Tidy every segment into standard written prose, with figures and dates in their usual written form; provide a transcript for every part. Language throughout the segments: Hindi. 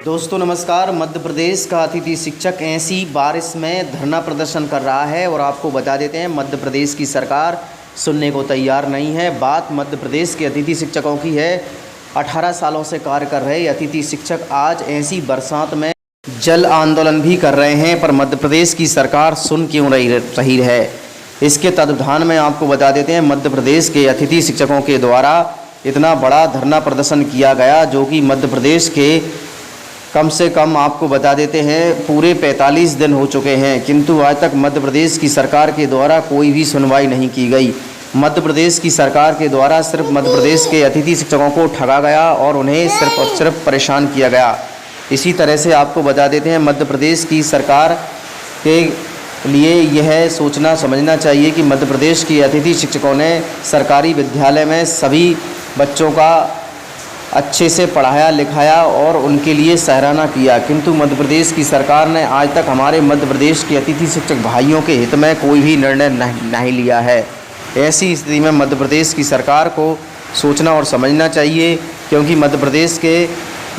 दोस्तों नमस्कार। मध्य प्रदेश का अतिथि शिक्षक ऐसी बारिश में धरना प्रदर्शन कर रहा है और आपको बता देते हैं मध्य प्रदेश की सरकार सुनने को तैयार नहीं है। बात मध्य प्रदेश के अतिथि शिक्षकों की है। 18 सालों से कार्य कर रहे अतिथि शिक्षक आज ऐसी बरसात में जल आंदोलन भी कर रहे हैं, पर मध्य प्रदेश की सरकार सुन क्यों रही है। इसके तत्वधान में आपको बता देते हैं मध्य प्रदेश के अतिथि शिक्षकों के द्वारा इतना बड़ा धरना प्रदर्शन किया गया, जो कि मध्य प्रदेश के कम से कम आपको बता देते हैं पूरे 45 दिन हो चुके हैं, किंतु आज तक मध्य प्रदेश की सरकार के द्वारा कोई भी सुनवाई नहीं की गई। मध्य प्रदेश की सरकार के द्वारा सिर्फ मध्य प्रदेश के अतिथि शिक्षकों को ठगा गया और उन्हें सिर्फ और सिर्फ परेशान किया गया। इसी तरह से आपको बता देते हैं मध्य प्रदेश की सरकार के लिए यह सोचना समझना चाहिए कि मध्य प्रदेश के अतिथि शिक्षकों ने सरकारी विद्यालय में सभी बच्चों का अच्छे से पढ़ाया लिखाया और उनके लिए सराहना किया, किंतु मध्य प्रदेश की सरकार ने आज तक हमारे मध्य प्रदेश के अतिथि शिक्षक भाइयों के हित में कोई भी निर्णय नहीं लिया है। ऐसी स्थिति में मध्य प्रदेश की सरकार को सोचना और समझना चाहिए, क्योंकि मध्य प्रदेश के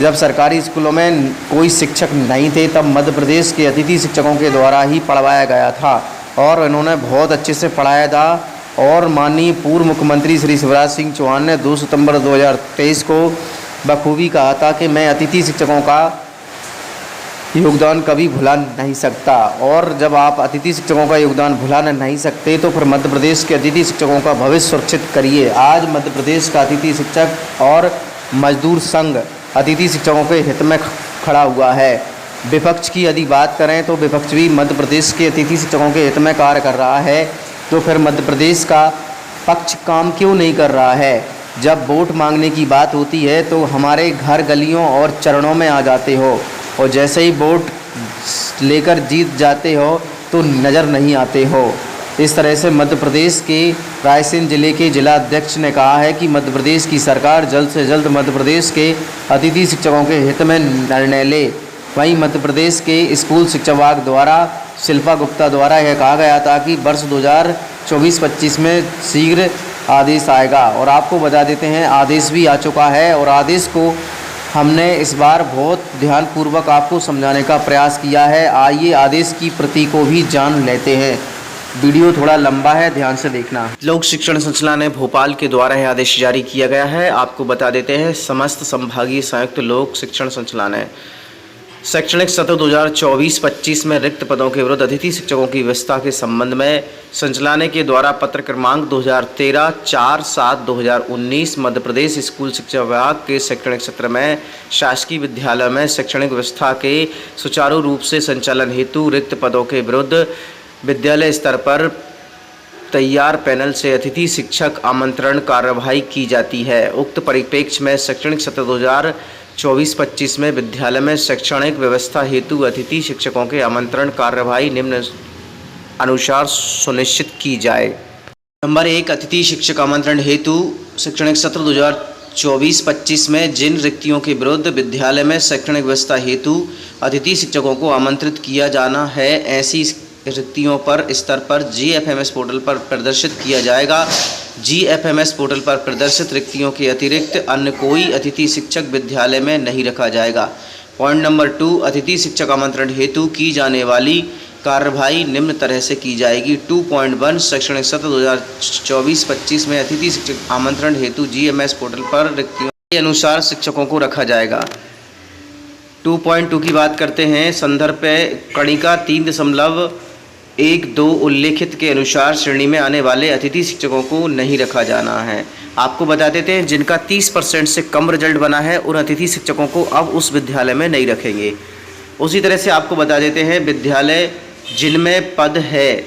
जब सरकारी स्कूलों में कोई शिक्षक नहीं थे तब मध्य प्रदेश के अतिथि शिक्षकों के द्वारा ही पढ़वाया गया था और इन्होंने बहुत अच्छे से पढ़ाया था। और माननीय पूर्व मुख्यमंत्री श्री शिवराज सिंह चौहान ने 2 सितंबर 2023 को बखूबी कहा था कि मैं अतिथि शिक्षकों का योगदान कभी भुला नहीं सकता, और जब आप अतिथि शिक्षकों का योगदान भुला नहीं सकते तो फिर मध्य प्रदेश के अतिथि शिक्षकों का भविष्य सुरक्षित करिए। आज मध्य प्रदेश का अतिथि शिक्षक और मजदूर संघ अतिथि शिक्षकों के हित में खड़ा हुआ है। विपक्ष की यदि बात करें तो विपक्ष भी मध्य प्रदेश के अतिथि शिक्षकों के हित में कार्य कर रहा है, तो फिर मध्य प्रदेश का पक्ष काम क्यों नहीं कर रहा है। जब वोट मांगने की बात होती है तो हमारे घर गलियों और चरणों में आ जाते हो, और जैसे ही वोट लेकर जीत जाते हो तो नज़र नहीं आते हो। इस तरह से मध्य प्रदेश के रायसेन जिले के जिला अध्यक्ष ने कहा है कि मध्य प्रदेश की सरकार जल्द से जल्द मध्य प्रदेश के अतिथि शिक्षकों के हित में निर्णय ले। वहीं मध्य प्रदेश के स्कूल शिक्षा विभाग द्वारा शिल्पा गुप्ता द्वारा यह कहा गया था कि वर्ष 2024-25 में शीघ्र आदेश आएगा, और आपको बता देते हैं आदेश भी आ चुका है। और आदेश को हमने इस बार बहुत ध्यानपूर्वक आपको समझाने का प्रयास किया है। आइए आदेश की प्रति को भी जान लेते हैं। वीडियो थोड़ा लंबा है, ध्यान से देखना। लोक शिक्षण संचालनालय भोपाल के द्वारा यह आदेश जारी किया गया है। आपको बता देते हैं समस्त संभागीय संयुक्त लोक शिक्षण संचालनालय शैक्षणिक सत्र 2024-25 में रिक्त पदों के विरुद्ध अतिथि शिक्षकों की व्यवस्था के संबंध में संचालनालय के द्वारा पत्र क्रमांक 2013/4/7/2019 मध्य प्रदेश स्कूल शिक्षा विभाग के शैक्षणिक सत्र में शासकीय विद्यालय में शैक्षणिक व्यवस्था के सुचारू रूप से संचालन हेतु रिक्त पदों के विरुद्ध विद्यालय स्तर पर तैयार पैनल से अतिथि शिक्षक आमंत्रण कार्यवाही की जाती है। उक्त परिप्रेक्ष्य में शैक्षणिक सत्र 2024-25 में विद्यालय में शैक्षणिक व्यवस्था हेतु अतिथि शिक्षकों के आमंत्रण कार्यवाही निम्न अनुसार सुनिश्चित की जाए। नंबर 1, अतिथि शिक्षक आमंत्रण हेतु शैक्षणिक सत्र 2024-25 में जिन रिक्तियों के विरुद्ध विद्यालय में शैक्षणिक व्यवस्था हेतु अतिथि शिक्षकों को आमंत्रित किया जाना है, ऐसी रिक्तियों पर स्तर पर GFMS पोर्टल पर प्रदर्शित किया जाएगा। GFMS पोर्टल पर प्रदर्शित रिक्तियों के अतिरिक्त अन्य कोई अतिथि शिक्षक विद्यालय में नहीं रखा जाएगा। पॉइंट नंबर 2, अतिथि शिक्षक आमंत्रण हेतु की जाने वाली कार्रवाई निम्न तरह से की जाएगी। 2.1 शैक्षणिक सत्र 2024-25 में अतिथि शिक्षक आमंत्रण हेतु GMS पोर्टल पर रिक्तियों के अनुसार शिक्षकों को रखा जाएगा। 2.2 की बात करते हैं। संदर्भ पे कणिका 3.12 उल्लेखित के अनुसार श्रेणी में आने वाले अतिथि शिक्षकों को नहीं रखा जाना है। आपको बता देते हैं जिनका 30% से कम रिजल्ट बना है उन अतिथि शिक्षकों को अब उस विद्यालय में नहीं रखेंगे। उसी तरह से आपको बता देते हैं विद्यालय जिनमें पद है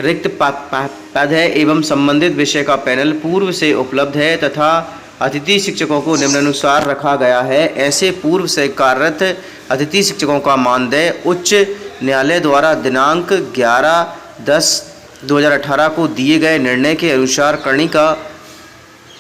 रिक्त पद है एवं संबंधित विषय का पैनल पूर्व से उपलब्ध है तथा अतिथि शिक्षकों को निम्नानुसार रखा गया है। ऐसे पूर्व से कार्यरत अतिथि शिक्षकों का मानदेय उच्च न्यायालय द्वारा दिनांक 11/10/2018 को दिए गए निर्णय के अनुसार कणिका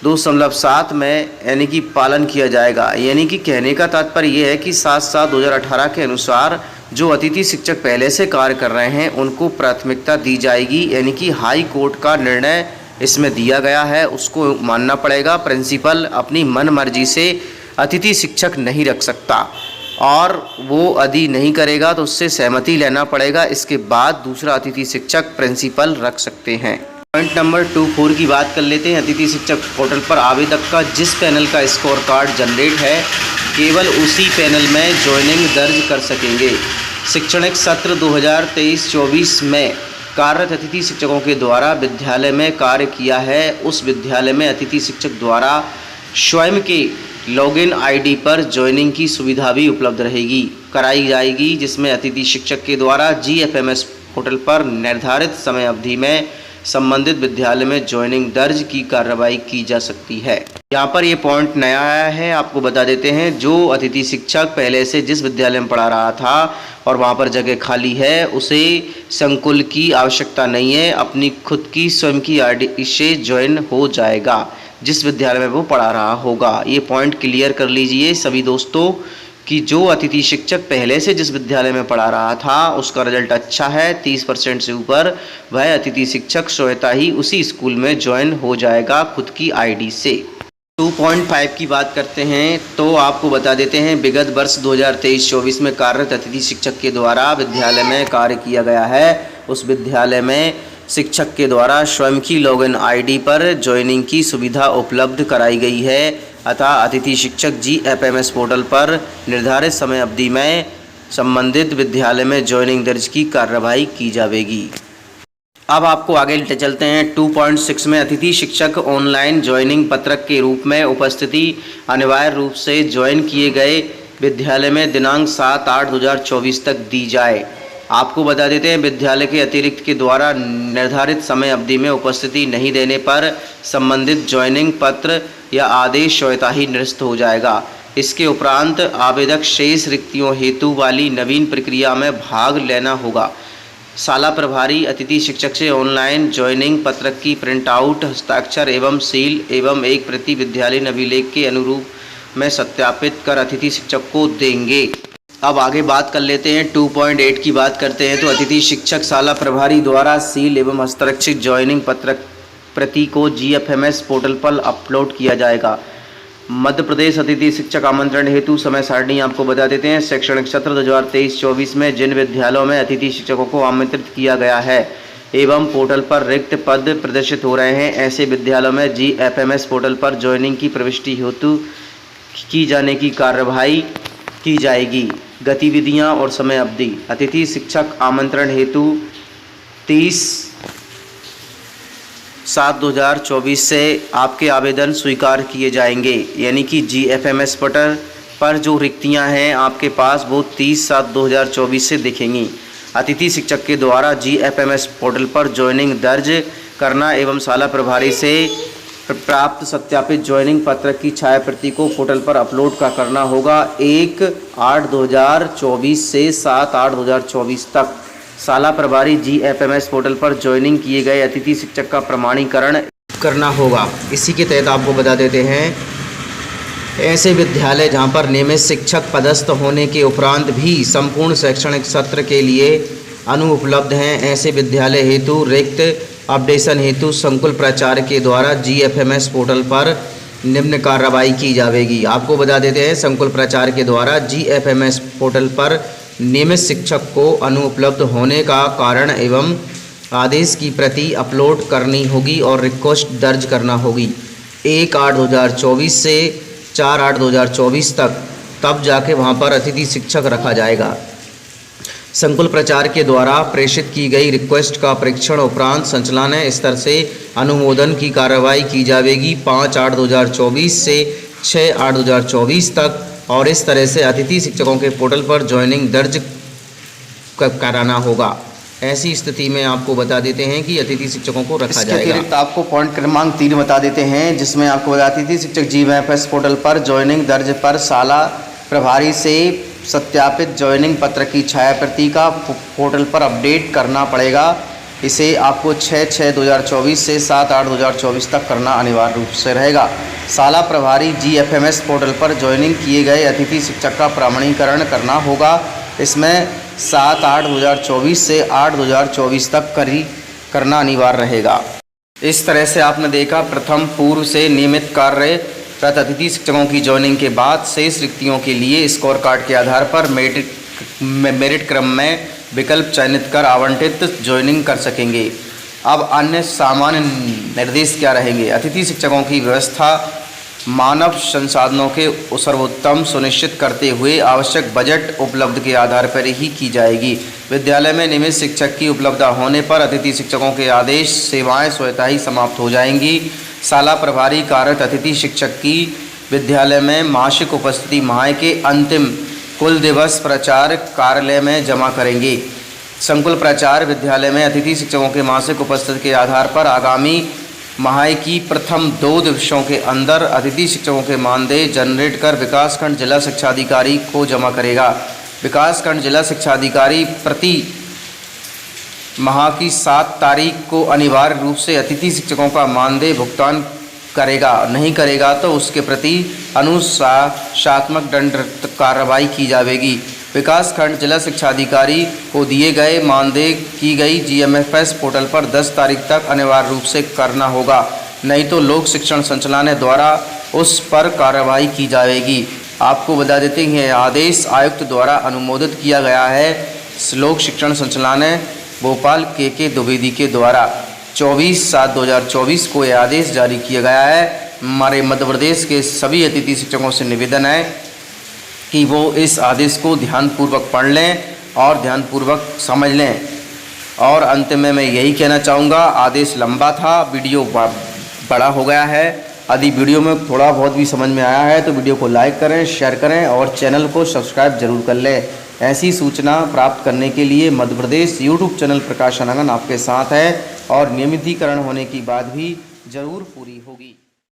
2.7 में यानी कि पालन किया जाएगा। यानी कि कहने का तात्पर्य यह है कि 7/7/2018 के अनुसार जो अतिथि शिक्षक पहले से कार्य कर रहे हैं उनको प्राथमिकता दी जाएगी। यानी कि हाई कोर्ट का निर्णय इसमें दिया गया है, उसको मानना पड़ेगा। प्रिंसिपल अपनी मन मर्जी से अतिथि शिक्षक नहीं रख सकता। और वो यदि नहीं करेगा तो उससे सहमति लेना पड़ेगा। इसके बाद दूसरा अतिथि शिक्षक प्रिंसिपल रख सकते हैं। पॉइंट नंबर 24 की बात कर लेते हैं। अतिथि शिक्षक पोर्टल पर आवेदक का जिस पैनल का स्कोर कार्ड जनरेट है केवल उसी पैनल में ज्वाइनिंग दर्ज कर सकेंगे। शैक्षणिक सत्र 2023-24 में कार्यरत अतिथि शिक्षकों के द्वारा विद्यालय में कार्य किया है उस विद्यालय में अतिथि शिक्षक द्वारा स्वयं के लॉगिन आईडी पर ज्वाइनिंग की सुविधा भी उपलब्ध कराई जाएगी, जिसमें अतिथि शिक्षक के द्वारा GFMS पोर्टल पर निर्धारित समय अवधि में संबंधित विद्यालय में ज्वाइनिंग दर्ज की कार्रवाई की जा सकती है। यहाँ पर ये पॉइंट नया आया है, आपको बता देते हैं। जो अतिथि शिक्षक पहले से जिस विद्यालय में पढ़ा रहा था और वहाँ पर जगह खाली है उसे संकुल की आवश्यकता नहीं है, अपनी खुद की स्वयं की आईडी से ज्वाइन हो जाएगा जिस विद्यालय में वो पढ़ा रहा होगा। ये पॉइंट क्लियर कर लीजिए सभी दोस्तों कि जो अतिथि शिक्षक पहले से जिस विद्यालय में पढ़ा रहा था उसका रिजल्ट अच्छा है 30% से ऊपर, वह अतिथि शिक्षक स्वतः ही उसी स्कूल में ज्वाइन हो जाएगा खुद की आईडी से। 2.5 की बात करते हैं तो आपको बता देते हैं विगत वर्ष 2023-24 में कार्यरत अतिथि शिक्षक के द्वारा विद्यालय में कार्य किया गया है उस विद्यालय में शिक्षक के द्वारा स्वयं की लॉगिन आईडी पर ज्वाइनिंग की सुविधा उपलब्ध कराई गई है, अतः अतिथि शिक्षक GFMS पोर्टल पर निर्धारित समय अवधि में संबंधित विद्यालय में ज्वाइनिंग दर्ज की कार्रवाई की जाएगी। अब आपको आगे लेते चलते हैं। 2.6 में अतिथि शिक्षक ऑनलाइन ज्वाइनिंग पत्रक के रूप में उपस्थिति अनिवार्य रूप से ज्वाइन किए गए विद्यालय में दिनांक 7/8/2024 तक दी जाए। आपको बता देते हैं विद्यालय के अतिरिक्त के द्वारा निर्धारित समय अवधि में उपस्थिति नहीं देने पर संबंधित ज्वाइनिंग पत्र या आदेश स्वतः ही निरस्त हो जाएगा। इसके उपरांत आवेदक शेष रिक्तियों हेतु वाली नवीन प्रक्रिया में भाग लेना होगा। शाला प्रभारी अतिथि शिक्षक से ऑनलाइन ज्वाइनिंग पत्रक की प्रिंट आउट हस्ताक्षर एवं सील एवं एक प्रति विद्यालय अभिलेख के अनुरूप में सत्यापित कर अतिथि शिक्षक को देंगे। अब आगे बात कर लेते हैं। 2.8 की बात करते हैं तो अतिथि शिक्षक शाला प्रभारी द्वारा सील एवं हस्ताक्षरित ज्वाइनिंग पत्रक प्रति को GFMS पोर्टल पर अपलोड किया जाएगा। मध्य प्रदेश अतिथि शिक्षक आमंत्रण हेतु समय सारणी आपको बता देते हैं। शैक्षणिक सत्र 2023-24 में जिन विद्यालयों में अतिथि शिक्षकों को आमंत्रित किया गया है एवं पोर्टल पर रिक्त पद प्रदर्शित हो रहे हैं, ऐसे विद्यालयों में GFMS पोर्टल पर ज्वाइनिंग की प्रविष्टि हेतु की जाने की कार्रवाई की जाएगी। गतिविधियां और समय अवधि। अतिथि शिक्षक आमंत्रण हेतु 30/7/2024 से आपके आवेदन स्वीकार किए जाएंगे, यानी कि GFMS पोर्टल पर जो रिक्तियां हैं आपके पास वो 30/7/2024 से दिखेंगी। अतिथि शिक्षक के द्वारा GFMS पोर्टल पर ज्वाइनिंग दर्ज करना एवं शाला प्रभारी से प्राप्त सत्यापित ज्वाइनिंग पत्रक की छायाप्रति को पोर्टल पर अपलोड करना होगा। 1/8/2024 से 7/8/2024 तक शाला प्रभारी GFMS पोर्टल पर ज्वाइनिंग किए गए अतिथि शिक्षक का प्रमाणीकरण करना होगा। इसी के तहत आपको बता देते हैं ऐसे विद्यालय जहां पर नियमित शिक्षक पदस्थ होने के उपरांत भी संपूर्ण शैक्षणिक सत्र के लिए अनुपलब्ध हैं, ऐसे विद्यालय हेतु रिक्त अपडेशन हेतु संकुल प्राचार्य के द्वारा GFMS पोर्टल पर निम्न कार्रवाई की जाएगी। आपको बता देते हैं संकुल प्राचार्य के द्वारा GFMS पोर्टल पर नियमित शिक्षक को अनुपलब्ध होने का कारण एवं आदेश की प्रति अपलोड करनी होगी और रिक्वेस्ट दर्ज करना होगी 1/8/2024 से 4/8/2024 तक, तब जाके वहाँ पर अतिथि शिक्षक रखा जाएगा। संकुल प्रचार के द्वारा प्रेषित की गई रिक्वेस्ट का परीक्षण उपरांत संचालनालय स्तर से अनुमोदन की कार्रवाई की जाएगी 5/8/2024 से 6/8/2024 तक, और इस तरह से अतिथि शिक्षकों के पोर्टल पर ज्वाइनिंग दर्ज कराना होगा। ऐसी स्थिति में आपको बता देते हैं कि अतिथि शिक्षकों को रखा जाएगा। इसके अतिरिक्त आपको पॉइंट क्रमांक 3 बता देते हैं, जिसमें आपको बता अतिथि शिक्षक GFMS पोर्टल पर ज्वाइनिंग दर्ज पर शाला प्रभारी से सत्यापित ज्वाइनिंग पत्र की छायाप्रति का पोर्टल पर अपडेट करना पड़ेगा। इसे आपको 6/6/2024 से 7/8/2024 तक करना अनिवार्य रूप से रहेगा। शाला प्रभारी GFMS पोर्टल पर ज्वाइनिंग किए गए अतिथि शिक्षक का प्रमाणीकरण करना होगा। इसमें 7/8/2024 से 8/2024 तक करना अनिवार्य रहेगा। इस तरह से आपने देखा प्रथम पूर्व से नियमित कार्य प्रत अतिथि शिक्षकों की ज्वाइनिंग के बाद शेष रिक्तियों के लिए स्कोर कार्ड के आधार पर मेरिट क्रम में विकल्प चयनित कर आवंटित ज्वाइनिंग कर सकेंगे। अब अन्य सामान्य निर्देश क्या रहेंगे? अतिथि शिक्षकों की व्यवस्था मानव संसाधनों के सर्वोत्तम सुनिश्चित करते हुए आवश्यक बजट उपलब्ध के आधार पर ही की जाएगी। विद्यालय में नियमित शिक्षक की उपलब्धता होने पर अतिथि शिक्षकों के आदेश सेवाएं स्वतः ही समाप्त हो जाएंगी। शाला प्रभारी कार्यरत अतिथि शिक्षक की विद्यालय में मासिक उपस्थिति माह के अंतिम कुल दिवस प्राचार्य कार्यालय में जमा करेंगे। संकुल प्राचार्य विद्यालय में अतिथि शिक्षकों के मासिक उपस्थिति के आधार पर आगामी माह की प्रथम 2 दिवसों के अंदर अतिथि शिक्षकों के मानदेय जनरेट कर विकासखंड जिला शिक्षाधिकारी को जमा करेगा। विकासखंड जिला शिक्षाधिकारी प्रति माह की 7 तारीख को अनिवार्य रूप से अतिथि शिक्षकों का मानदेय भुगतान करेगा। नहीं करेगा तो उसके प्रति अनुशासनात्मक दंड कार्रवाई की जाएगी। विकासखंड जिला शिक्षाधिकारी को दिए गए मानदेय की गई GMFS पोर्टल पर 10 तारीख तक अनिवार्य रूप से करना होगा, नहीं तो लोक शिक्षण संचालनालय द्वारा उस पर कार्रवाई की जाएगी। आपको बता देते हैं आदेश आयुक्त द्वारा अनुमोदित किया गया है। लोक शिक्षण संचालनालय भोपाल के द्विवेदी के द्वारा 24/7/2024 को यह आदेश जारी किया गया है। हमारे मध्य प्रदेश के सभी अतिथि शिक्षकों से निवेदन है कि वो इस आदेश को ध्यानपूर्वक पढ़ लें और ध्यानपूर्वक समझ लें। और अंत में मैं यही कहना चाहूँगा, आदेश लंबा था, वीडियो बड़ा हो गया है। यदि वीडियो में थोड़ा बहुत भी समझ में आया है तो वीडियो को लाइक करें, शेयर करें और चैनल को सब्सक्राइब जरूर कर लें। ऐसी सूचना प्राप्त करने के लिए मध्य प्रदेश यूट्यूब चैनल प्रकाश अनंगन आपके साथ है और नियमितीकरण होने की बात भी जरूर पूरी होगी।